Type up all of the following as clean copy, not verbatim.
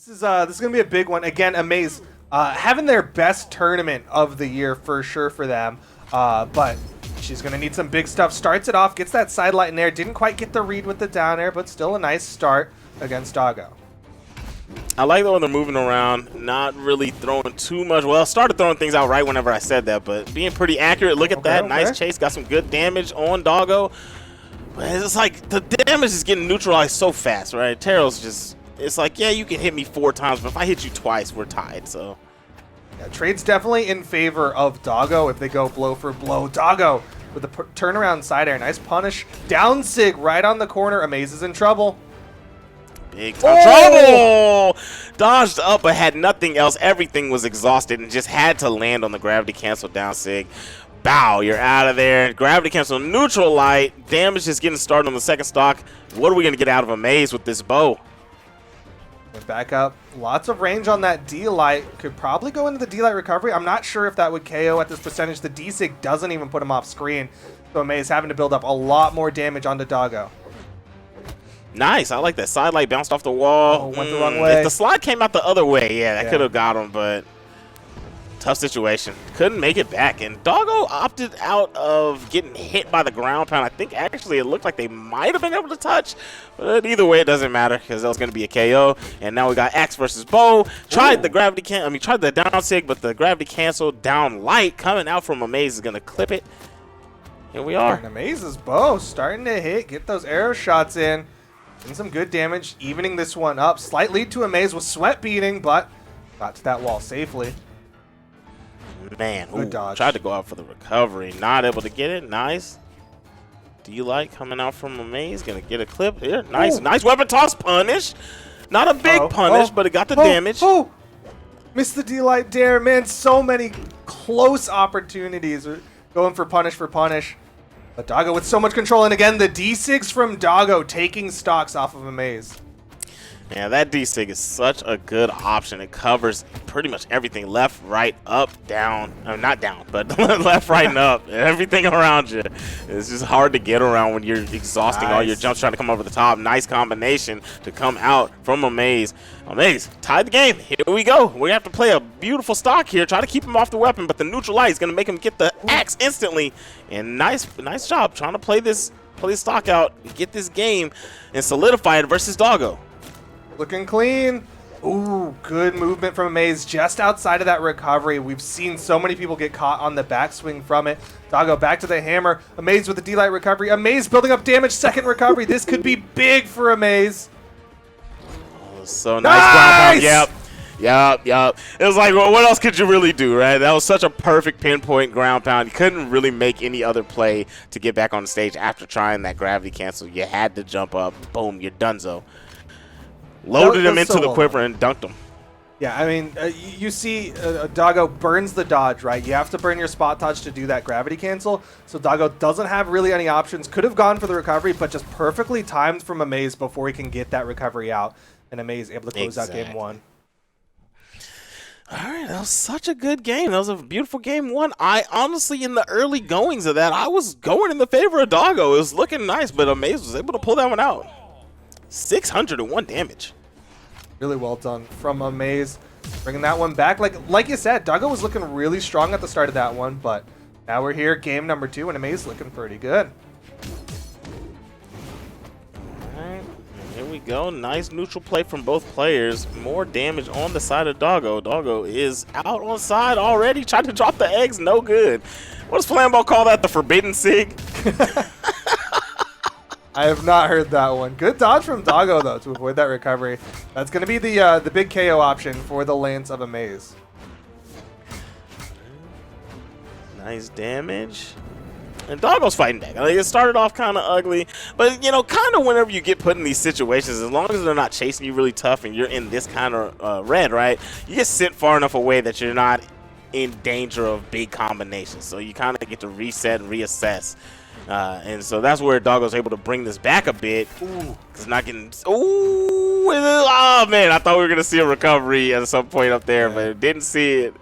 This is gonna be a big one. Again, Amayze having their best tournament of the year for sure for them. But she's gonna need some big stuff. Starts it off, gets that side light in there. Didn't quite get the read with the down air, but still a nice start against Doggo. I like the way they're moving around, not really throwing too much. Well, I started throwing things out right whenever I said that, but being pretty accurate. Look at that. Nice chase. Got some good damage on Doggo. But it's like the damage is getting neutralized so fast, right? Terrell's just, it's like, yeah, you can hit me 4 times, but if I hit you twice, we're tied, so. Yeah, trade's definitely in favor of Doggo if they go blow for blow. Doggo with the turnaround side air. Nice punish. Down sig right on the corner. Amayze is in trouble. Big time trouble! Dodged up but had nothing else. Everything was exhausted and just had to land on the gravity cancel down sig. Bow, you're out of there. Gravity cancel, neutral light. Damage is getting started on the second stock. What are we going to get out of Amayze with this bow? Back up. Lots of range on that D-Light. Could probably go into the D-Light recovery. I'm not sure if that would KO at this percentage. The D-Sig doesn't even put him off screen. So Amayze having to build up a lot more damage onto Doggo. Nice. I like that. Side light bounced off the wall. Oh, went the wrong way. If the slide came out the other way, yeah, that could have got him, but tough situation. Couldn't make it back. And Doggo opted out of getting hit by the ground pound. I think actually it looked like they might have been able to touch, but either way it doesn't matter because that was going to be a KO. And now we got Axe versus Bow. Tried the gravity tried the down sig, but the gravity cancel down light coming out from Amayze is going to clip it. Here we are. And Amaze's bow starting to hit. Get those arrow shots in. And some good damage, evening this one up. Slight lead to Amayze with sweat beating, but got to that wall safely. Man, good dodge. Tried to go out for the recovery. Not able to get it. Nice. D-Light coming out from Amayze. Going to get a clip here. Nice. Nice weapon toss punish. Not a big punish, but it got the damage. Missed the D-Light dare. Man, so many close opportunities. Going for punish. But Doggo with so much control. And again, the D-Sigs from Doggo taking stocks off of Amayze. Yeah, that D-Sig is such a good option. It covers pretty much everything. Left, right, up, down. Not down, but left, right, and up. Everything around you. It's just hard to get around when you're exhausting all your jumps trying to come over the top. Nice combination to come out from Amayze. Amayze tied the game. Here we go. We have to play a beautiful stock here. Try to keep him off the weapon, but the neutral light is going to make him get the axe instantly. And nice job trying to play this stock out, get this game, and solidify it versus Doggo. Looking clean. Ooh, good movement from Amayze just outside of that recovery. We've seen so many people get caught on the backswing from it. Doggo back to the hammer. Amayze with the D-Light recovery. Amayze building up damage. Second recovery. This could be big for Amayze. Oh, so nice ground pound. Yep. It was like, well, what else could you really do, right? That was such a perfect pinpoint ground pound. You couldn't really make any other play to get back on the stage after trying that gravity cancel. You had to jump up. Boom, you're donezo. Loaded him into the quiver and dunked him. Yeah, I mean, you see Doggo burns the dodge, right? You have to burn your spot dodge to do that gravity cancel. So Doggo doesn't have really any options. Could have gone for the recovery, but just perfectly timed from Amayze before he can get that recovery out. And Amayze able to close out game one. All right, that was such a good game. That was a beautiful game one. I honestly, in the early goings of that, I was going in the favor of Doggo. It was looking nice, but Amayze was able to pull that one out. 601 damage. Really well done from Amayze. Bringing that one back. Like you said, Doggo was looking really strong at the start of that one, but now we're here, game number 2, and Amayze looking pretty good. All right, here we go. Nice neutral play from both players. More damage on the side of Doggo. Doggo is out on side already. Tried to drop the eggs, no good. What does Flambeau call that? The forbidden sig? I have not heard that one. Good dodge from Doggo, though, to avoid that recovery. That's going to be the big KO option for the Lance of Amayze. Nice damage. And Doggo's fighting back. Like, it started off kind of ugly, but, you know, kind of whenever you get put in these situations, as long as they're not chasing you really tough and you're in this kind of red, right, you just sit far enough away that you're not in danger of big combinations. So you kind of get to reset and reassess. And so that's where Doggo's able to bring this back a bit. Ooh, it's not getting. Ooh, oh man, I thought we were gonna see a recovery at some point up there, but didn't see it.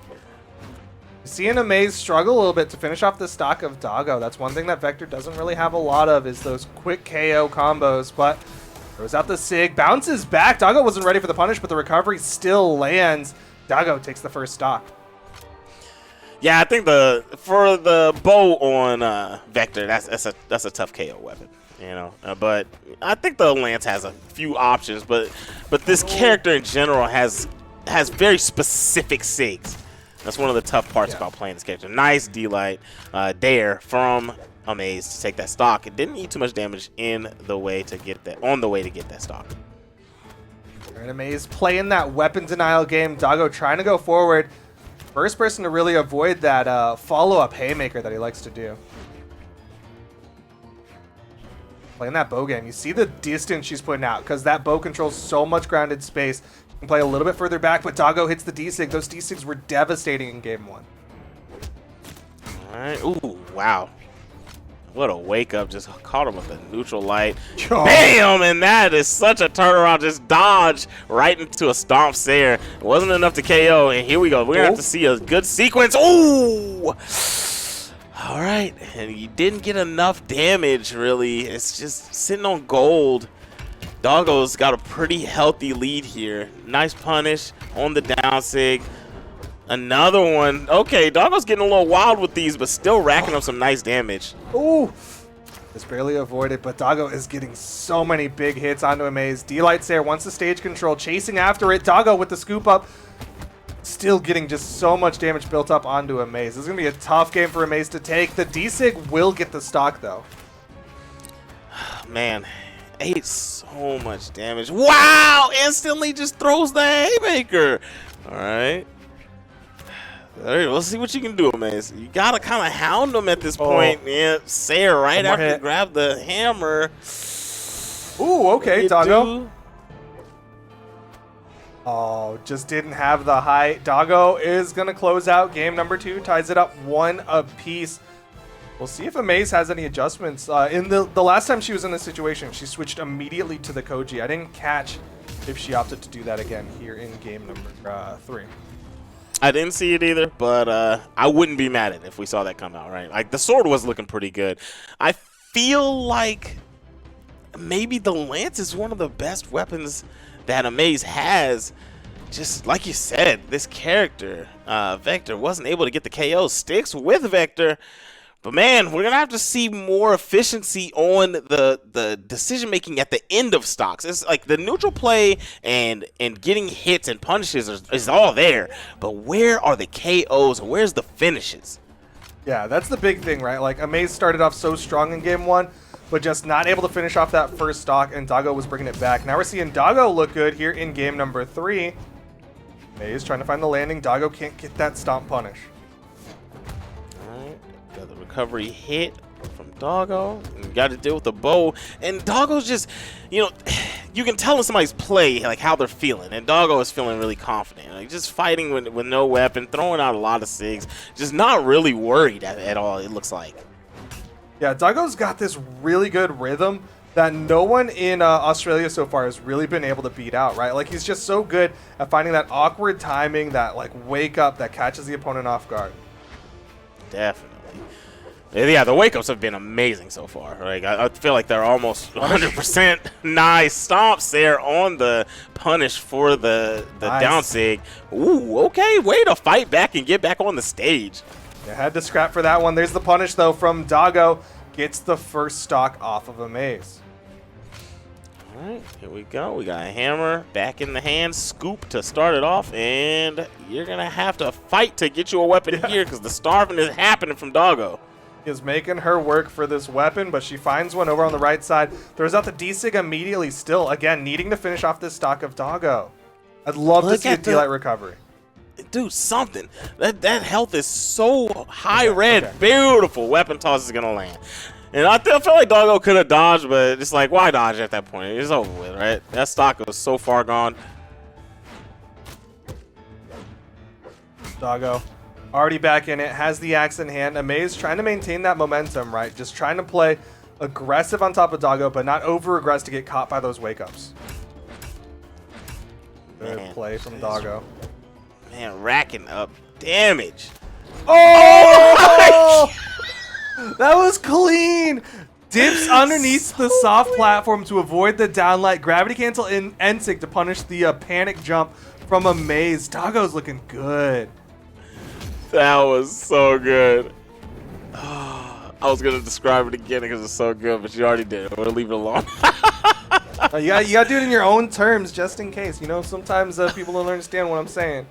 Seeing Amayze struggle a little bit to finish off the stock of Doggo. That's one thing that Vector doesn't really have a lot of, is those quick KO combos. But Throws out the Sig, bounces back. Doggo wasn't ready for the punish, but the recovery still lands. Doggo takes the first stock. Yeah, I think for the bow on Vector, that's a tough KO weapon, you know. But I think the Lance has a few options, but this character in general has very specific SIGs. That's one of the tough parts about playing this character. Nice D-Light dare from Amayze to take that stock. It didn't need too much damage on the way to get that stock. All right, Amayze playing that weapon denial game. Doggo trying to go forward. First person to really avoid that follow-up haymaker that he likes to do. Playing that bow game. You see the distance she's putting out because that bow controls so much grounded space. You can play a little bit further back, but Doggo hits the D-Sig. Those D-Sigs were devastating in game 1. All right. Ooh, wow. What a wake up. Just caught him with a neutral light. Oh. Bam! And that is such a turnaround. Just dodge right into a stomp Sayer. It wasn't enough to KO. And here we go. We're going to have to see a good sequence. Ooh! All right. And you didn't get enough damage, really. It's just sitting on gold. Doggo's got a pretty healthy lead here. Nice punish on the down sig. Another one. Okay, Doggo's getting a little wild with these, but still racking up some nice damage. Ooh! Just barely avoided, but Doggo is getting so many big hits onto Amayze. D-Light Sayer wants the stage control, chasing after it. Doggo with the scoop up. Still getting just so much damage built up onto Amayze. This is going to be a tough game for Amayze to take. The D-Sig will get the stock, though. Man, ate so much damage. Wow! Instantly just throws the haymaker. All right. All right, let's see what you can do, Amayze. You gotta kind of hound him at this point. Yeah, Sayer right after you grab the hammer. Ooh, okay, Doggo. Oh, just didn't have the height. Doggo is gonna close out game number 2, ties it up 1 apiece. We'll see if Amayze has any adjustments. In the last time she was in this situation, she switched immediately to the Koji. I didn't catch if she opted to do that again here in game number 3. I didn't see it either, but I wouldn't be mad at it if we saw that come out, right? Like, the sword was looking pretty good. I feel like maybe the Lance is one of the best weapons that Amayze has. Just like you said, this character, Vector, wasn't able to get the KO. Sticks with Vector. But man, we're gonna have to see more efficiency on the decision making at the end of stocks. It's like the neutral play and getting hits and punishes is all there, but where are the KOs and where's the finishes? Yeah, that's the big thing, right? Like Amayze started off so strong in game 1, but just not able to finish off that first stock, and Doggo was bringing it back. Now we're seeing Doggo look good here in game number 3. Amayze trying to find the landing. Doggo can't get that stomp punish. Got the recovery hit from Doggo. You got to deal with the bow. And Doggo's just, you know, you can tell in somebody's play like how they're feeling. And Doggo is feeling really confident. Like just fighting with no weapon, throwing out a lot of SIGs. Just not really worried at all, it looks like. Yeah, Doggo's got this really good rhythm that no one in Australia so far has really been able to beat out, right? Like he's just so good at finding that awkward timing, that like wake up that catches the opponent off guard. Definitely. Yeah, the wake-ups have been amazing so far. Like I feel like they're almost 100% nice stomps there on the punish for the down sig. Ooh, okay, way to fight back and get back on the stage. You had to scrap for that one. There's the punish though from Doggo. Gets the first stock off of Amayze. All right, here we go. We got a hammer back in the hand, scoop to start it off, and you're gonna have to fight to get you a weapon here because the starving is happening from Doggo. Is making her work for this weapon, but she finds one over on the right side. Throws out the D-Sig immediately, still, again, needing to finish off this stock of Doggo. I'd love to see a D-Light recovery. Dude, something. That health is so high red. Okay. Beautiful weapon toss is going to land. And I feel like Doggo could have dodged, but it's like, why dodge at that point? It's over with, right? That stock was so far gone. Doggo. Already back in it, has the axe in hand. Amayze trying to maintain that momentum, right? Just trying to play aggressive on top of Doggo, but not over-aggressied to get caught by those wake-ups. Good play from Doggo. Man, racking up damage. Oh! That was clean! Dips underneath the soft platform to avoid the downlight. Gravity cancel in NSYNC to punish the panic jump from Amayze. Doggo's looking good. That was so good. I was going to describe it again because it's so good, but you already did. We'll leave it alone. You got to do it in your own terms just in case. You know, sometimes people don't understand what I'm saying.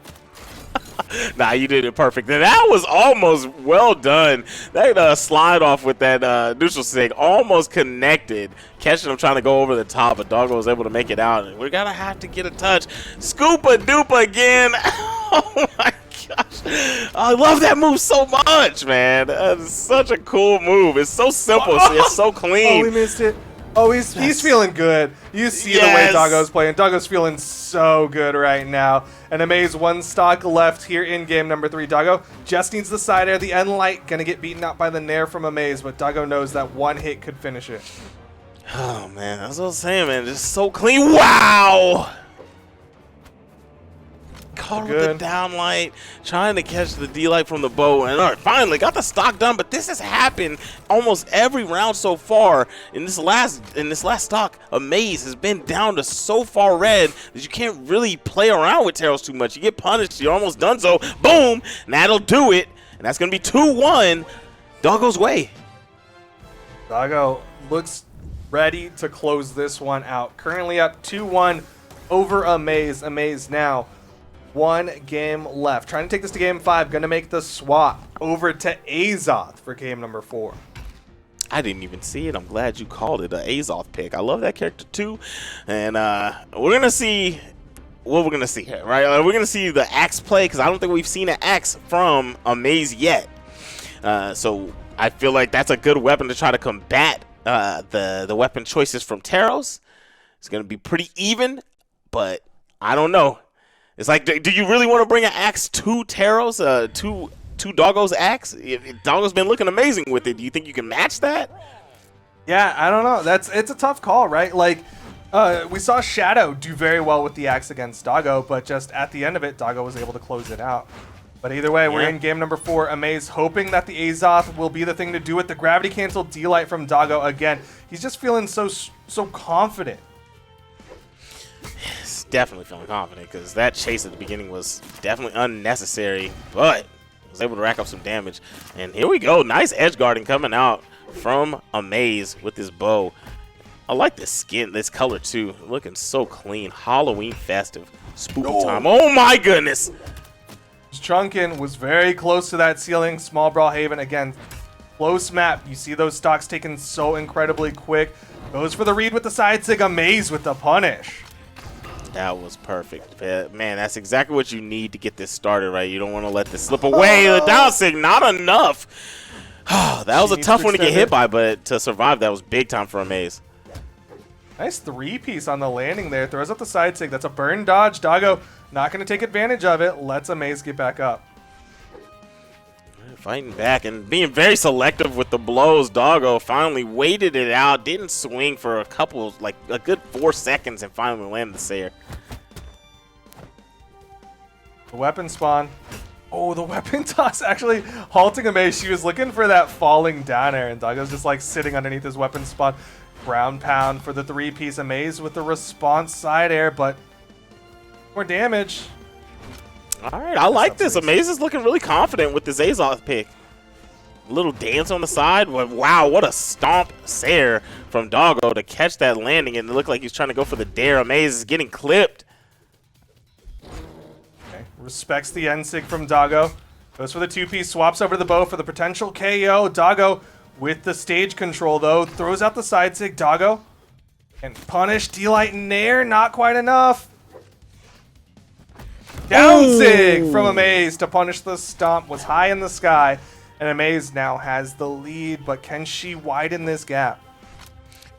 Nah, you did it perfect. And that was almost well done. That slide off with that neutral sig almost connected. Catching him trying to go over the top, but Doggo was able to make it out. And we're going to have to get a touch. Scoopa Doopa again. Oh, my gosh. I love that move so much, man. That's such a cool move. It's so simple. It's so clean. Oh, we missed it. Oh, he's feeling good. You see the way Doggo's playing. Doggo's feeling so good right now. And Amayze one stock left here in game number 3. Doggo just needs the side air. The end light gonna get beaten out by the nair from Amayze, but Doggo knows that one hit could finish it. Oh man, that's what I was saying, man. Just so clean. Wow. Caught with the downlight, trying to catch the D-light from the bow, and all right, finally got the stock done. But this has happened almost every round so far. In this last stock, Amayze has been down to so far red that you can't really play around with Taros too much. You get punished, you're almost done. So boom, and that'll do it. And that's gonna be 2-1 Doggo's way. Doggo looks ready to close this one out. Currently up 2-1 over Amayze. Amayze now 1 game left. Trying to take this to game 5. Gonna make the swap over to Azoth for game number 4. I didn't even see it. I'm glad you called it an Azoth pick. I love that character too. And we're gonna see what we're gonna see here, right? We're gonna see the axe play because I don't think we've seen an axe from Amayze yet. So I feel like that's a good weapon to try to combat the weapon choices from Taros. It's gonna be pretty even, but I don't know. It's like, do you really want to bring an axe to Taros, to Doggo's axe? Doggo's been looking amazing with it. Do you think you can match that? Yeah, I don't know. It's a tough call, right? Like, we saw Shadow do very well with the axe against Doggo, but just at the end of it, Doggo was able to close it out. But either way, we're in game number 4. Amayze hoping that the Azoth will be the thing to do it. The gravity cancel D-light from Doggo again. He's just feeling so confident. Definitely feeling confident because that chase at the beginning was definitely unnecessary, but was able to rack up some damage. And here we go. Nice edge guarding coming out from Amayze with his bow. I like this skin, this color too. Looking so clean. Halloween festive. Spooky time. Oh my goodness. Chunkin was very close to that ceiling. Small Brawlhalla again. Close map. You see those stocks taken so incredibly quick. Goes for the read with the side sig. Amayze with the punish. That was perfect. Man, that's exactly what you need to get this started, right? You don't want to let this slip away. The down sig, not enough. That was a tough one to get hit by, but to survive, that was big time for Amayze. Nice 3-piece on the landing there. Throws up the side sig. That's a burn dodge. Doggo not going to take advantage of it. Lets Amayze get back up. Fighting back and being very selective with the blows. Doggo finally waited it out, didn't swing for a couple, like a good 4 seconds, and finally landed the Sayer. The weapon spawn. Oh, the weapon toss actually halting Amayze. She was looking for that falling down air, and Doggo's just like sitting underneath his weapon spawn. Ground pound for the 3-piece. Amayze with the response side air, but more damage. All right, I like this. Amayze is looking really confident with this Azoth pick. Little dance on the side. Wow, what a stomp Sayer from Doggo to catch that landing, and it looked like he's trying to go for the dare. Amayze is getting clipped. Okay. Respects the NSYNC from Doggo. Goes for the 2-piece, swaps over the bow for the potential KO. Doggo with the stage control, though. Throws out the side sig. Doggo and punish. D-light nair, not quite enough. Down sig from Amayze to punish the stomp. Was high in the sky, and Amayze now has the lead, but can she widen this gap?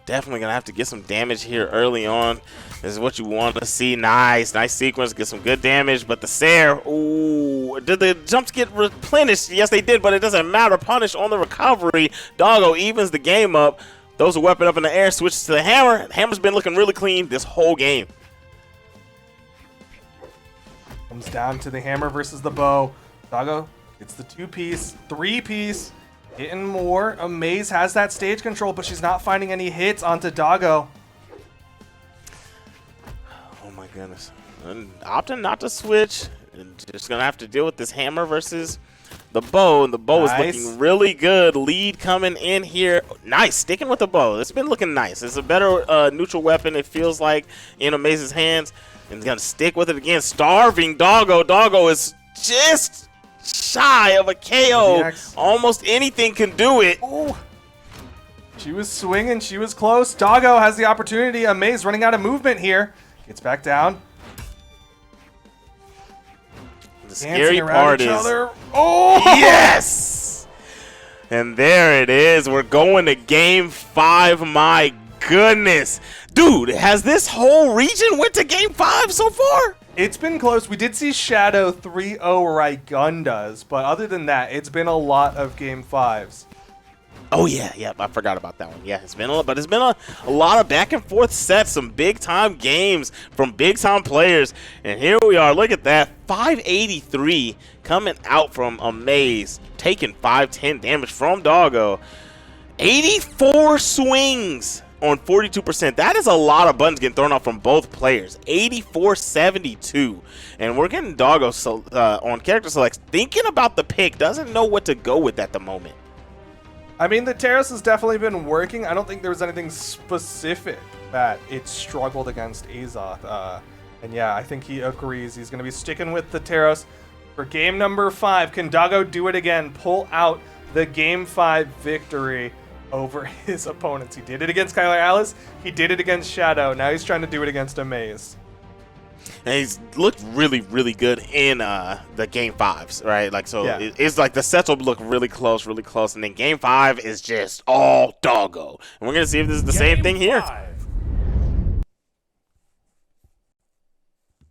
Definitely going to have to get some damage here early on. This is what you want to see. Nice sequence. Get some good damage, but the Sayer, ooh. Did the jumps get replenished? Yes, they did, but it doesn't matter. Punish on the recovery. Doggo evens the game up. Throws a weapon up in the air, switches to the hammer. Hammer's been looking really clean this whole game. Comes down to the hammer versus the bow. Doggo gets the 2-piece, 3-piece. Hitting more. Amayze has that stage control, but she's not finding any hits onto Doggo. Oh my goodness. And opting not to switch. And just going to have to deal with this hammer versus the bow. And the bow is looking really good. Lead coming in here. Nice. Sticking with the bow. It's been looking nice. It's a better neutral weapon, it feels like, in Amayze's hands. And he's going to stick with it again. Starving Doggo. Doggo is just shy of a KO. Almost anything can do it. Ooh. She was swinging. She was close. Doggo has the opportunity. Amayze running out of movement here. Gets back down. The scary part is... Oh! Yes! And there it is. We're going to game 5. My goodness. Dude, has this whole region went to game 5 so far? It's been close. We did see Shadow 3-0 Raigundas, but other than that, it's been a lot of game 5s. Oh yeah, I forgot about that one. Yeah, it's been a lot of back and forth sets, some big time games from big time players, and here we are. Look at that, 583 coming out from Amayze, taking 510 damage from Doggo, 84 swings on 42%. That is a lot of buttons getting thrown off from both players. 84-72. And we're getting Doggo on character select, thinking about the pick, doesn't know what to go with at the moment. I mean, the Terrace has definitely been working. I don't think there was anything specific that it struggled against Azoth. And yeah, I think he agrees. He's going to be sticking with the Terrace for game number 5. Can Doggo do it again? Pull out the game 5 victory over his opponents. He did it against Kyler Alice. He did it against Shadow. Now he's trying to do it against Amayze. And he's looked really, really good in the game 5s, right? Like, so yeah. It's like the sets will look really close, and then game 5 is just all Doggo. And we're gonna see if this is the same thing here.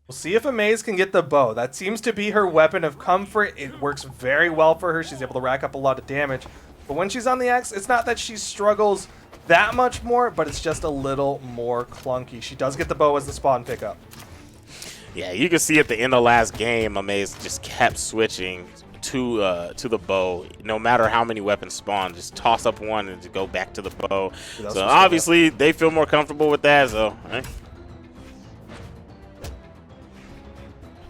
We'll see if Amayze can get the bow. That seems to be her weapon of comfort. It works very well for her. She's able to rack up a lot of damage. But when she's on the axe, it's not that she struggles that much more, but it's just a little more clunky. She does get the bow as the spawn pickup. Yeah, you can see at the end of last game, Amayze just kept switching to the bow. No matter how many weapons spawn, just toss up one and just go back to the bow. So obviously they feel more comfortable with that. So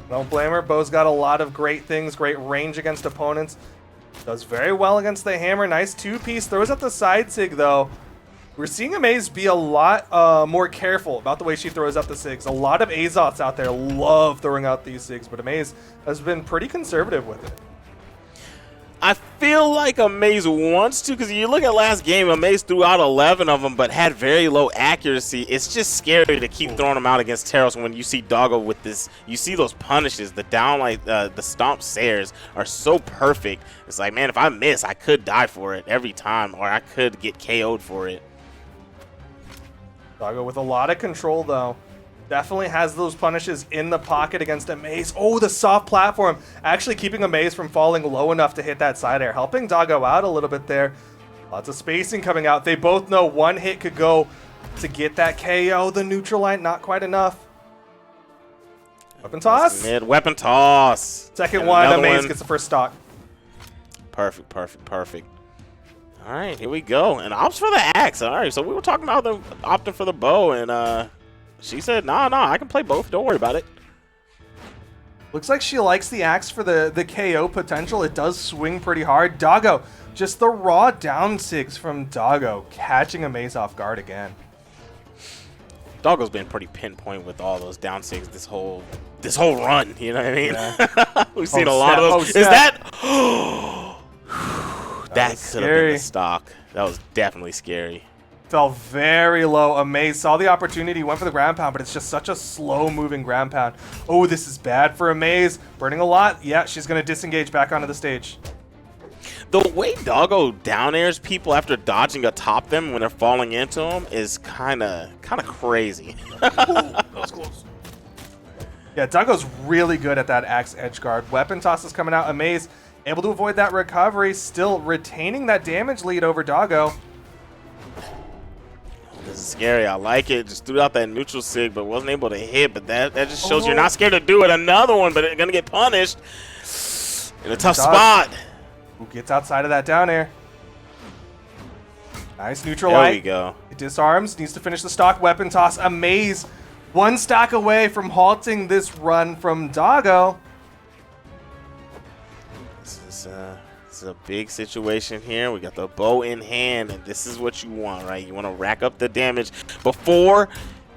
don't blame her. Bow's got a lot of great things, great range against opponents. Does very well against the hammer. Nice two-piece. Throws up the side sig, though. We're seeing Amayze be a lot more careful about the way she throws up the sigs. A lot of Azoths out there love throwing out these sigs, but Amayze has been pretty conservative with it. I feel like Amayze wants to, because you look at last game, Amayze threw out 11 of them, but had very low accuracy. It's just scary to keep throwing them out against Terrace when you see Doggo with this. You see those punishes, the downlight, the stomp Sares are so perfect. It's like, man, if I miss, I could die for it every time, or I could get KO'd for it. Doggo with a lot of control, though. Definitely has those punishes in the pocket against Amayze. Oh, the soft platform. Actually keeping Amayze from falling low enough to hit that side air. Helping Doggo out a little bit there. Lots of spacing coming out. They both know one hit could go to get that KO. The neutral line, not quite enough. Weapon toss. Mid weapon toss. Second one, Amayze gets the first stock. Perfect, perfect, perfect. All right, here we go. And opts for the axe. All right, so we were talking about them opting for the bow, and she said, nah, I can play both. Don't worry about it. Looks like she likes the axe for the KO potential. It does swing pretty hard. Doggo, just the raw down sigs from Doggo, catching Amayze off guard again. Doggo's been pretty pinpoint with all those down sigs this whole run. You know what I mean? Yeah. We've seen a lot of those. Is that? That could have been the stock. That was definitely scary. Fell very low. Amayze saw the opportunity, went for the ground pound, but it's just such a slow-moving ground pound. Oh, this is bad for Amayze. Burning a lot. Yeah, she's going to disengage back onto the stage. The way Doggo down airs people after dodging atop them when they're falling into them is kind of crazy. That was close. Yeah, Doggo's really good at that axe edge guard. Weapon toss is coming out. Amayze able to avoid that recovery, still retaining that damage lead over Doggo. This is scary. I like it. Just threw out that neutral sig, but wasn't able to hit. But that just shows you're not scared to do it. Another one, but it's going to get punished in a tough spot. Who gets outside of that down air? Nice neutral There light. we go. It disarms, needs to finish the stock weapon toss. Amayze, one stack away from halting this run from Doggo. This is a big situation here. We got the bow in hand, and this is what you want, right? You want to rack up the damage before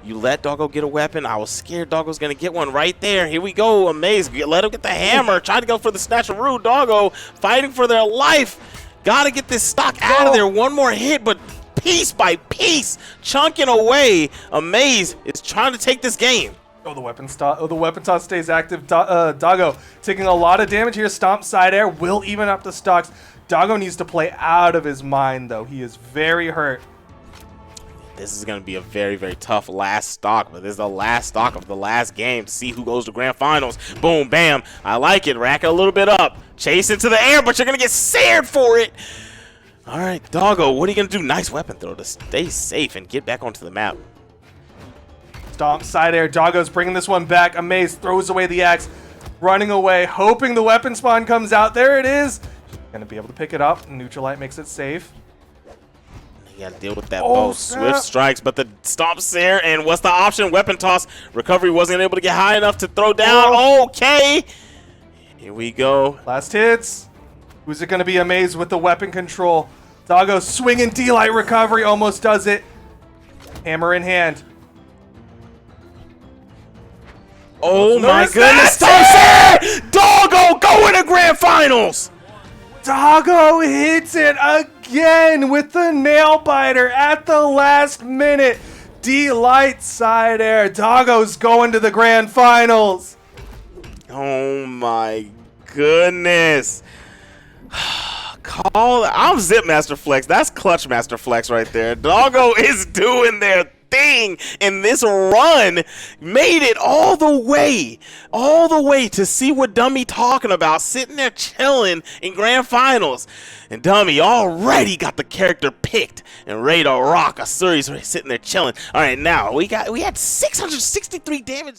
you let Doggo get a weapon. I was scared Doggo's going to get one right there. Here we go, Amayze. Let him get the hammer. Try to go for the snatcheroo. Doggo fighting for their life. Got to get this stock out of there. One more hit, but piece by piece, chunking away. Amayze is trying to take this game. Oh, the weapon toss stays active. Doggo taking a lot of damage here. Stomp side air will even up the stocks. Doggo needs to play out of his mind, though. He is very hurt. This is going to be a very, very tough last stock, but this is the last stock of the last game to see who goes to grand finals. Boom, bam. I like it. Rack it a little bit up. Chase into the air, but you're going to get sared for it. All right, Doggo, what are you going to do? Nice weapon throw to stay safe and get back onto the map. Stomp side air. Doggo's bringing this one back. Amayze throws away the axe, running away, hoping the weapon spawn comes out. There it is. Going to be able to pick it up. Neutral light makes it safe. You got to deal with that bow. Snap. Swift strikes, but the stomp's there. And what's the option? Weapon toss. Recovery wasn't able to get high enough to throw down. Okay. Here we go. Last hits. Who's it going to be? Amayze with the weapon control. Doggo swinging D-Light recovery. Almost does it. Hammer in hand. Oh my goodness. Doggo going to grand finals. Doggo hits it again with the nail biter at the last minute. D-Light side air. Doggo's going to the grand finals. Oh my goodness. I'm Zip Master Flex. That's Clutch Master Flex right there. Doggo is doing their thing in this run. Made it all the way to see what Dummy talking about, sitting there chilling in grand finals. And Dummy already got the character picked and ready to rock a series, sitting there chilling. All right, now we had 663 damage.